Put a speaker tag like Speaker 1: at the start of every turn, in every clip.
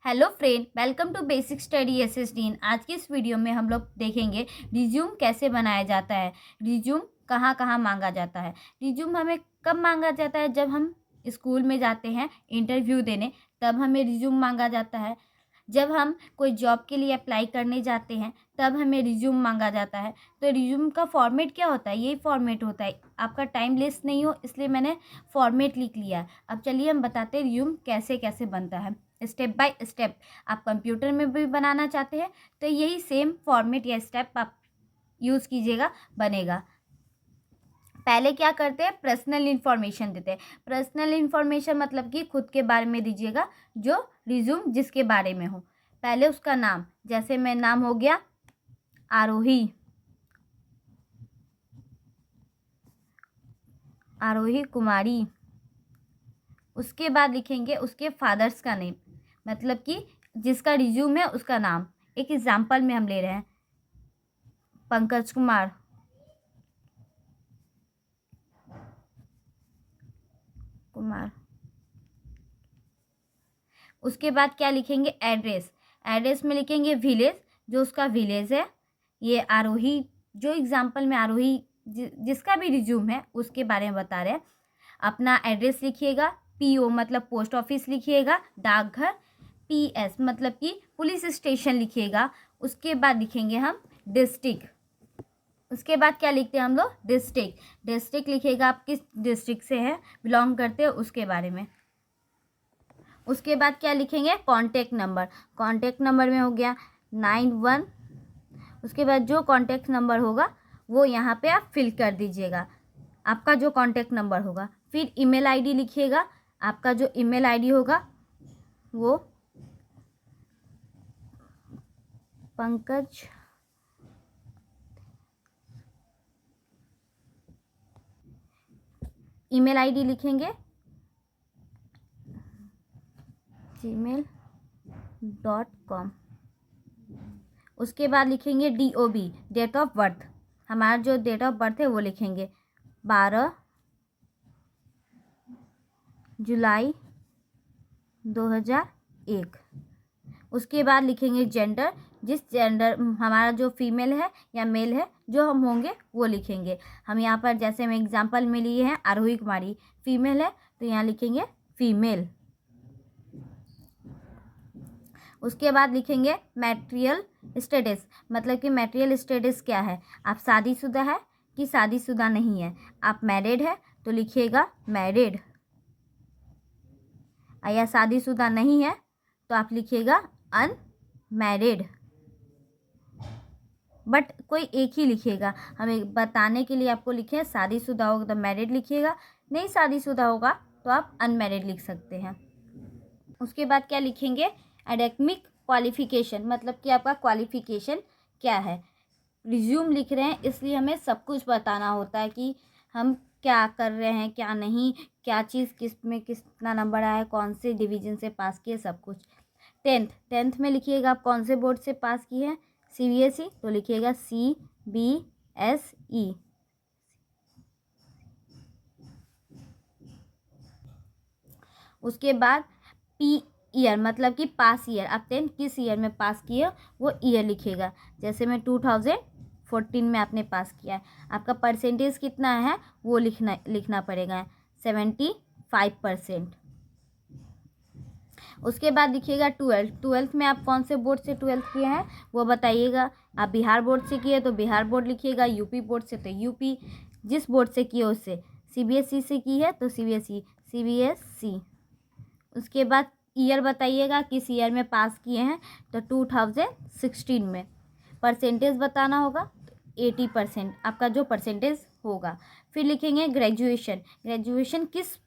Speaker 1: Hello friend, welcome to basic study SSD. आज की इस वीडियो में हम लोग देखेंगे रिज्यूम कैसे बनाया जाता है, रिज्यूम कहाँ कहाँ मांगा जाता है। रिज्यूम हमें कब मांगा जाता है? जब हम स्कूल में जाते हैं इंटरव्यू देने, तब हमें रिज्यूम मांगा जाता है। जब हम कोई जॉब के लिए अप्लाई करने जाते हैं तब हमें रिज्यूम मांगा जाता है। तो रिज्यूम का फॉर्मेट क्या होता है? यही फॉर्मेट होता है। आपका टाइम वेस्ट नहीं हो इसलिए मैंने फॉर्मेट लिख लिया। अब चलिए हम बताते हैं रिज्यूम कैसे कैसे बनता है स्टेप बाय स्टेप। आप कंप्यूटर में भी बनाना चाहते हैं तो यही सेम फॉर्मेट या स्टेप आप यूज़ कीजिएगा, बनेगा। पहले क्या करते हैं? पर्सनल इन्फॉर्मेशन देते हैं। पर्सनल इन्फॉर्मेशन मतलब कि खुद के बारे में दीजिएगा, जो रिज्यूम जिसके बारे में हो। पहले उसका नाम, जैसे मैं नाम हो गया आरोही, आरोही कुमारी। उसके बाद लिखेंगे उसके फादर्स का नेम, मतलब कि जिसका रिज्यूम है उसका नाम। एक एग्जाम्पल में हम ले रहे हैं पंकज कुमार। उसके बाद क्या लिखेंगे? एड्रेस। एड्रेस में लिखेंगे विलेज, जो उसका विलेज है। ये आरोही, जो एग्जाम्पल में आरोही जिसका भी रिज्यूम है उसके बारे में बता रहे हैं। अपना एड्रेस लिखिएगा। पीओ मतलब पोस्ट ऑफिस लिखिएगा, डाकघर। पीएस मतलब कि पुलिस स्टेशन लिखिएगा। उसके बाद लिखेंगे हम डिस्ट्रिक्ट। उसके बाद क्या लिखते हैं हम लोग? डिस्ट्रिक्ट। डिस्ट्रिक्ट लिखिएगा, आप किस डिस्ट्रिक्ट से हैं, बिलोंग करते हो, उसके बारे में। उसके बाद क्या लिखेंगे? Contact number. कॉन्टैक्ट नंबर में हो गया 91। उसके बाद जो कॉन्टैक्ट नंबर होगा वो यहाँ पे आप फिल कर दीजिएगा, आपका जो कॉन्टैक्ट नंबर होगा। फिर ईमेल आईडी लिखिएगा। आपका जो ईमेल आईडी होगा वो पंकज ईमेल आईडी लिखेंगे gmail.com। उसके बाद लिखेंगे DOB, डेट ऑफ बर्थ। हमारा जो डेट ऑफ बर्थ है वो लिखेंगे 12 जुलाई 2001। उसके बाद लिखेंगे जेंडर, जिस जेंडर हमारा जो फीमेल है या मेल है जो हम होंगे वो लिखेंगे। हम यहाँ पर जैसे हम एग्जांपल में लिए हैं आरोही कुमारी, फीमेल है तो यहाँ लिखेंगे फीमेल। उसके बाद लिखेंगे मैट्रियल स्टेटस, मतलब कि मैट्रियल स्टेटस क्या है, आप शादीशुदा है कि शादीशुदा नहीं है। आप मैरिड है तो लिखिएगा मैरिड, या शादीशुदा नहीं है तो आप लिखिएगा अनमैरिड। बट कोई एक ही लिखिएगा, हमें बताने के लिए आपको लिखे शादीशुदा होगा तो मैरिड लिखिएगा, नहीं शादीशुदा होगा तो आप अनमैरिड लिख सकते हैं। उसके बाद क्या लिखेंगे? एकेडमिक क्वालिफिकेशन, मतलब कि आपका क्वालिफिकेशन क्या है। रिज्यूम लिख रहे हैं इसलिए हमें सब कुछ बताना होता है कि हम क्या कर रहे हैं, क्या नहीं, क्या चीज़ किस में कितना नंबर आया है, कौन से डिवीज़न से पास किए, सब कुछ। टेंथ में लिखिएगा आप कौन से बोर्ड से पास किए हैं। CBSE तो लिखिएगा CBSE। उसके बाद P ईयर, मतलब कि पास ईयर, आप 10th किस ईयर में पास किए वो ईयर लिखिएगा। जैसे मैं 2014 में आपने पास किया है, आपका परसेंटेज कितना है वो लिखना पड़ेगा 75%। उसके बाद लिखिएगा ट्वेल्थ में आप कौन से बोर्ड से ट्वेल्थ किए हैं वो बताइएगा। आप बिहार बोर्ड से किए तो बिहार बोर्ड लिखिएगा, यूपी बोर्ड से तो यूपी, जिस बोर्ड से किए उससे। CBSE से की है तो CBSE। उसके बाद ईयर बताइएगा, किस ईयर में पास किए हैं तो 2016 में। परसेंटेज बताना होगा, 80% आपका जो परसेंटेज होगा। फिर लिखेंगे ग्रेजुएशन किस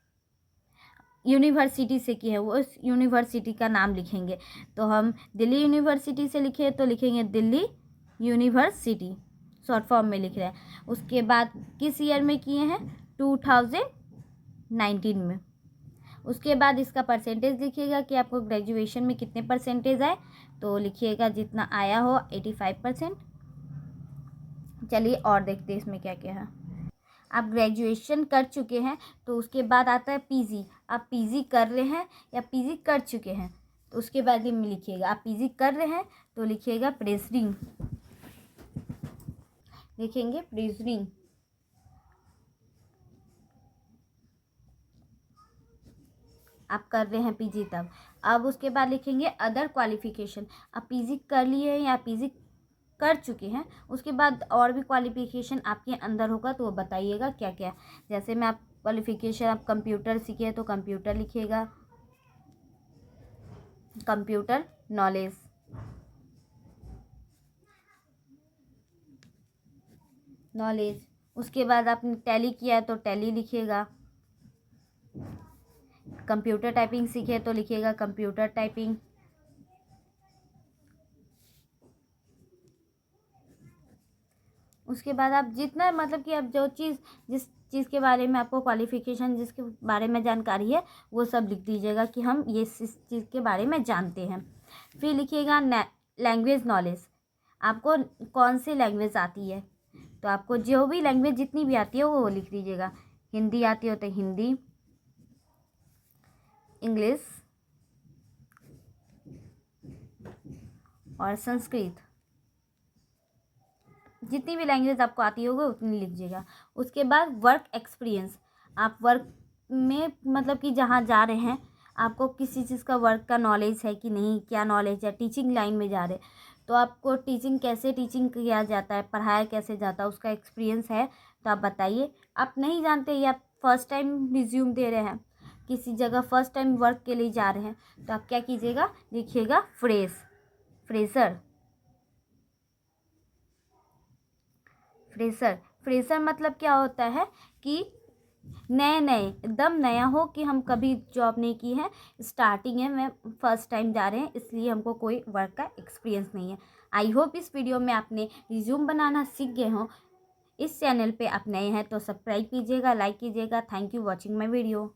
Speaker 1: यूनिवर्सिटी से की है वो उस यूनिवर्सिटी का नाम लिखेंगे। तो हम दिल्ली यूनिवर्सिटी से लिखे तो लिखेंगे दिल्ली यूनिवर्सिटी, शॉर्ट फॉर्म में लिख रहे हैं। उसके बाद किस ईयर में किए हैं? 2019 में। उसके बाद इसका परसेंटेज लिखिएगा कि आपको ग्रेजुएशन में कितने परसेंटेज आए, तो लिखिएगा जितना आया हो 85%। चलिए और देखते हैं इसमें क्या क्या है। आप ग्रेजुएशन कर चुके हैं तो उसके बाद आता है PG। आप PG कर रहे हैं या PG कर चुके हैं उसके बाद में लिखिएगा, आप पीजी कर रहे हैं तो लिखिएगा प्रेजरिंग, लिखेंगे प्रेजरिंग। आप कर रहे हैं पीजी तब। अब उसके बाद लिखेंगे अदर क्वालिफिकेशन। आप पीजी कर लिए हैं या पीजी कर चुके हैं, उसके बाद और भी क्वालिफिकेशन आपके अंदर होगा तो वो बताइएगा क्या क्या। जैसे मैं आप क्वालिफिकेशन, आप कंप्यूटर सीखे हैं तो कंप्यूटर लिखिएगा, कंप्यूटर नॉलेज। उसके बाद आपने टैली किया है तो टैली लिखिएगा। कंप्यूटर टाइपिंग सीखे तो लिखिएगा कंप्यूटर टाइपिंग। उसके बाद आप जितना मतलब कि आप जो चीज़, जिस चीज़ के बारे में आपको क्वालिफिकेशन, जिसके बारे में जानकारी है, वो सब लिख दीजिएगा कि हम ये इस चीज़ के बारे में जानते हैं। फिर लिखिएगा लैंग्वेज नॉलेज। आपको कौन सी लैंग्वेज आती है, तो आपको जो भी लैंग्वेज जितनी भी आती है वो लिख दीजिएगा। हिंदी आती हो तो हिंदी, इंग्लिश और संस्कृत, जितनी भी लैंग्वेज आपको आती होगी उतनी लिखिएगा। उसके बाद वर्क एक्सपीरियंस। आप वर्क में मतलब कि जहाँ जा रहे हैं आपको किसी चीज़ का वर्क का नॉलेज है कि नहीं, क्या नॉलेज है। टीचिंग लाइन में जा रहे तो आपको टीचिंग कैसे टीचिंग किया जाता है, पढ़ाया कैसे जाता है, उसका एक्सपीरियंस है तो आप बताइए। आप नहीं जानते या फर्स्ट टाइम रिज्यूम दे रहे हैं, किसी जगह फर्स्ट टाइम वर्क के लिए जा रहे हैं, तो आप क्या कीजिएगा, लिखिएगा फ्रेशर। फ्रेशर मतलब क्या होता है कि नए एकदम नया हो, कि हम कभी जॉब नहीं की है, स्टार्टिंग है, मैं फर्स्ट टाइम जा रहे हैं, इसलिए हमको कोई वर्क का एक्सपीरियंस नहीं है। आई होप इस वीडियो में आपने रिज्यूम बनाना सीख गए हों। इस चैनल पे आप नए हैं तो सब्सक्राइब कीजिएगा, लाइक कीजिएगा। Thank you watching my video.